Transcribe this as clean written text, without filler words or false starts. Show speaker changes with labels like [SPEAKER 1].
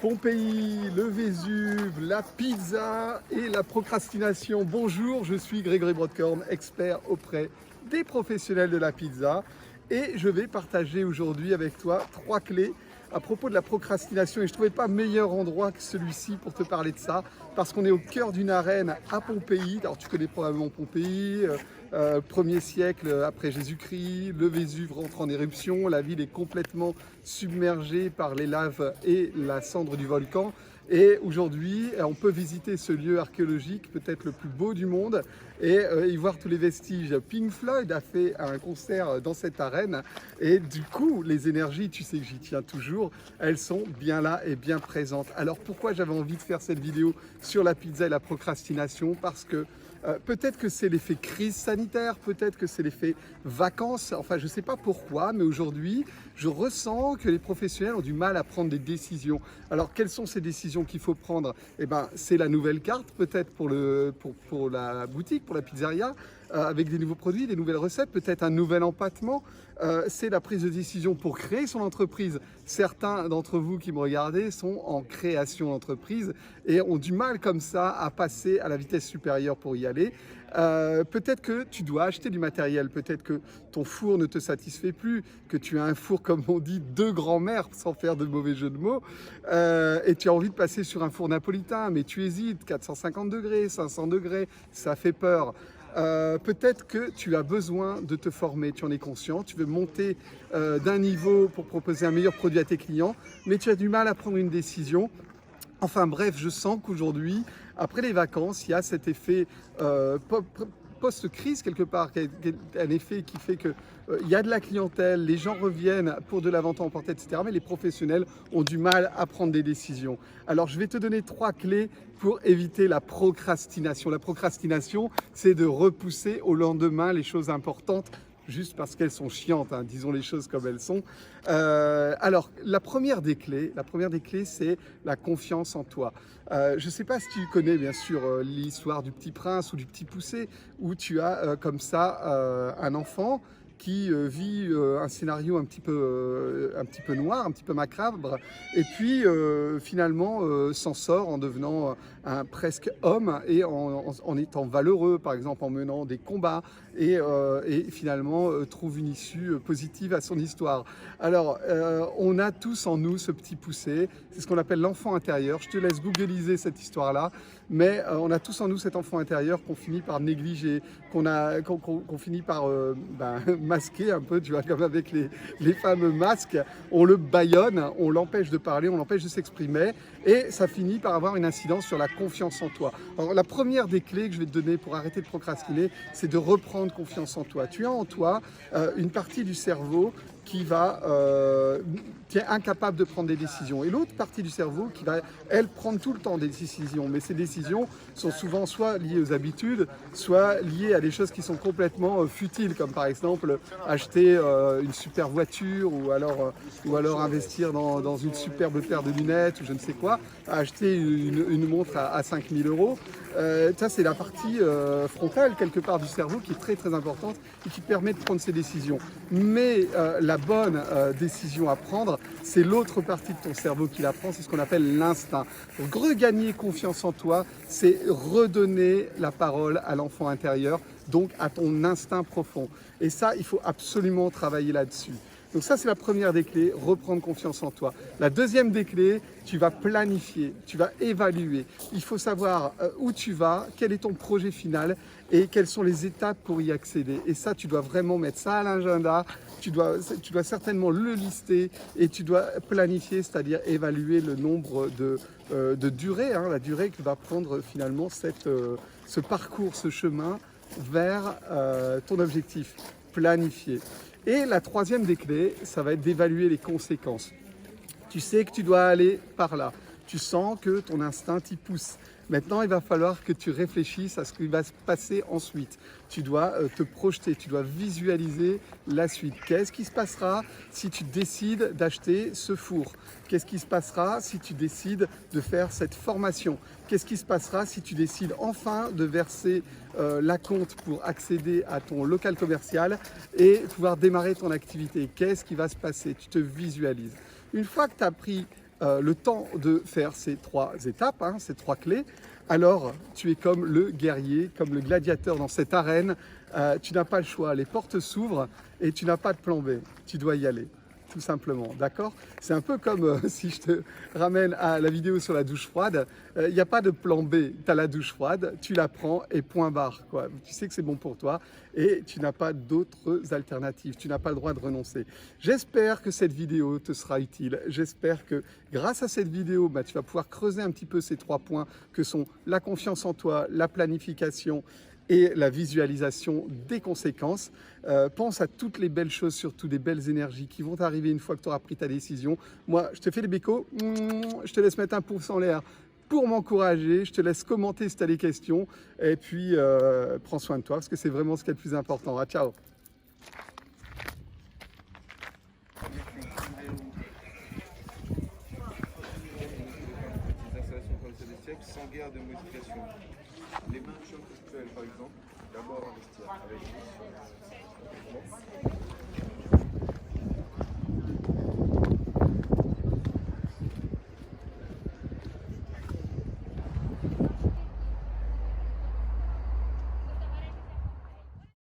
[SPEAKER 1] Pompéi, le Vésuve, la pizza et la procrastination. Bonjour, je suis Grégory Brodkorn, expert auprès des professionnels de la pizza et je vais partager aujourd'hui avec toi 3 clés à propos de la procrastination et je ne trouvais pas meilleur endroit que celui-ci pour te parler de ça parce qu'on est au cœur d'une arène à Pompéi. Alors tu connais probablement Pompéi, 1er siècle après Jésus-Christ, le Vésuve rentre en éruption, la ville est complètement submergée par les laves et la cendre du volcan. Et aujourd'hui, on peut visiter ce lieu archéologique, peut-être le plus beau du monde, et y voir tous les vestiges. Pink Floyd a fait un concert dans cette arène, et du coup, les énergies, tu sais que j'y tiens toujours, elles sont bien là et bien présentes. Alors pourquoi j'avais envie de faire cette vidéo sur la pizza et la procrastination? Parce que peut-être que c'est l'effet crise sanitaire, peut-être que c'est l'effet vacances, enfin je ne sais pas pourquoi, mais aujourd'hui je ressens que les professionnels ont du mal à prendre des décisions. Alors quelles sont ces décisions qu'il faut prendre? Eh ben, c'est la nouvelle carte peut-être pour la boutique, pour la pizzeria, avec des nouveaux produits, des nouvelles recettes, peut-être un nouvel empattement. C'est la prise de décision pour créer son entreprise. Certains d'entre vous qui me regardez sont en création d'entreprise et ont du mal comme ça à passer à la vitesse supérieure pour y aller. Peut-être que tu dois acheter du matériel, peut-être que ton four ne te satisfait plus, que tu as un four, comme on dit, de grand-mère, sans faire de mauvais jeu de mots, et tu as envie de passer sur un four napolitain, mais tu hésites, 450 degrés, 500 degrés, ça fait peur. Peut-être que tu as besoin de te former, tu en es conscient, tu veux monter d'un niveau pour proposer un meilleur produit à tes clients, mais tu as du mal à prendre une décision. Enfin bref, je sens qu'aujourd'hui, après les vacances, il y a cet effet post-crise quelque part, un effet qui fait qu'il y a de la clientèle, les gens reviennent pour de la vente à emporter, etc. Mais les professionnels ont du mal à prendre des décisions. Alors je vais te donner 3 clés pour éviter la procrastination. La procrastination, c'est de repousser au lendemain les choses importantes juste parce qu'elles sont chiantes, hein, disons les choses comme elles sont. Alors, la première des clés, c'est la confiance en toi. Je ne sais pas si tu connais bien sûr l'histoire du Petit Prince ou du Petit Poucet, où tu as comme ça un enfant qui vit un scénario un petit peu noir, un petit peu macabre, et puis finalement s'en sort en devenant un presque homme et en étant valeureux, par exemple en menant des combats, et finalement trouve une issue positive à son histoire. Alors, on a tous en nous ce petit poucet, c'est ce qu'on appelle l'enfant intérieur. Je te laisse googliser cette histoire-là, mais on a tous en nous cet enfant intérieur qu'on finit par négliger, qu'on finit par masquer un peu, tu vois, comme avec les fameux masques. On le bâillonne, on l'empêche de parler, on l'empêche de s'exprimer, et ça finit par avoir une incidence sur la confiance en toi. Alors, la première des clés que je vais te donner pour arrêter de procrastiner, c'est de reprendre confiance en toi. Tu as en toi une partie du cerveau qui est incapable de prendre des décisions. Et l'autre partie du cerveau qui va, elle, prendre tout le temps des décisions. Mais ces décisions sont souvent soit liées aux habitudes, soit liées à des choses qui sont complètement futiles, comme par exemple acheter une super voiture ou alors investir dans une superbe paire de lunettes ou je ne sais quoi, acheter une montre à 5000 €. Ça, c'est la partie frontale, quelque part, du cerveau qui est très très importante et qui permet de prendre ces décisions. Mais la bonne décision à prendre, c'est l'autre partie de ton cerveau qui la prend, c'est ce qu'on appelle l'instinct. Donc, regagner confiance en toi, c'est redonner la parole à l'enfant intérieur, donc à ton instinct profond. Et ça, il faut absolument travailler là-dessus. Donc ça, c'est la première des clés, reprendre confiance en toi. La deuxième des clés, tu vas planifier, tu vas évaluer. Il faut savoir où tu vas, quel est ton projet final et quelles sont les étapes pour y accéder. Et ça, tu dois vraiment mettre ça à l'agenda, tu dois certainement le lister et tu dois planifier, c'est-à-dire évaluer le nombre de durée, hein, la durée que va prendre finalement ce parcours, ce chemin vers ton objectif. Planifier. Et la troisième des clés, ça va être d'évaluer les conséquences. Tu sais que tu dois aller par là. Tu sens que ton instinct t'y pousse. Maintenant, il va falloir que tu réfléchisses à ce qui va se passer ensuite. Tu dois te projeter, tu dois visualiser la suite. Qu'est-ce qui se passera si tu décides d'acheter ce four? Qu'est-ce qui se passera si tu décides de faire cette formation? Qu'est-ce qui se passera si tu décides enfin de verser l'acompte pour accéder à ton local commercial et pouvoir démarrer ton activité? Qu'est-ce qui va se passer? Tu te visualises. Une fois que tu as pris le temps de faire ces 3 étapes, hein, ces 3 clés, alors tu es comme le guerrier, comme le gladiateur dans cette arène. Tu n'as pas le choix, les portes s'ouvrent et tu n'as pas de plan B, tu dois y aller. Tout simplement, d'accord? C'est un peu comme si je te ramène à la vidéo sur la douche froide, il n'y a pas de plan B, tu as la douche froide, tu la prends et point barre, quoi. Tu sais que c'est bon pour toi et tu n'as pas d'autres alternatives, tu n'as pas le droit de renoncer. J'espère que cette vidéo te sera utile, j'espère que grâce à cette vidéo, tu vas pouvoir creuser un petit peu ces 3 points que sont la confiance en toi, la planification et la visualisation des conséquences. Pense à toutes les belles choses, surtout des belles énergies qui vont arriver une fois que tu auras pris ta décision. Moi, je te fais des bécos, je te laisse mettre un pouce en l'air pour m'encourager, je te laisse commenter si tu as des questions, et puis prends soin de toi, parce que c'est vraiment ce qui est le plus important. Ciao.
[SPEAKER 2] Sans guerre de modification. Les mêmes choses actuelles, par exemple, d'abord investir avec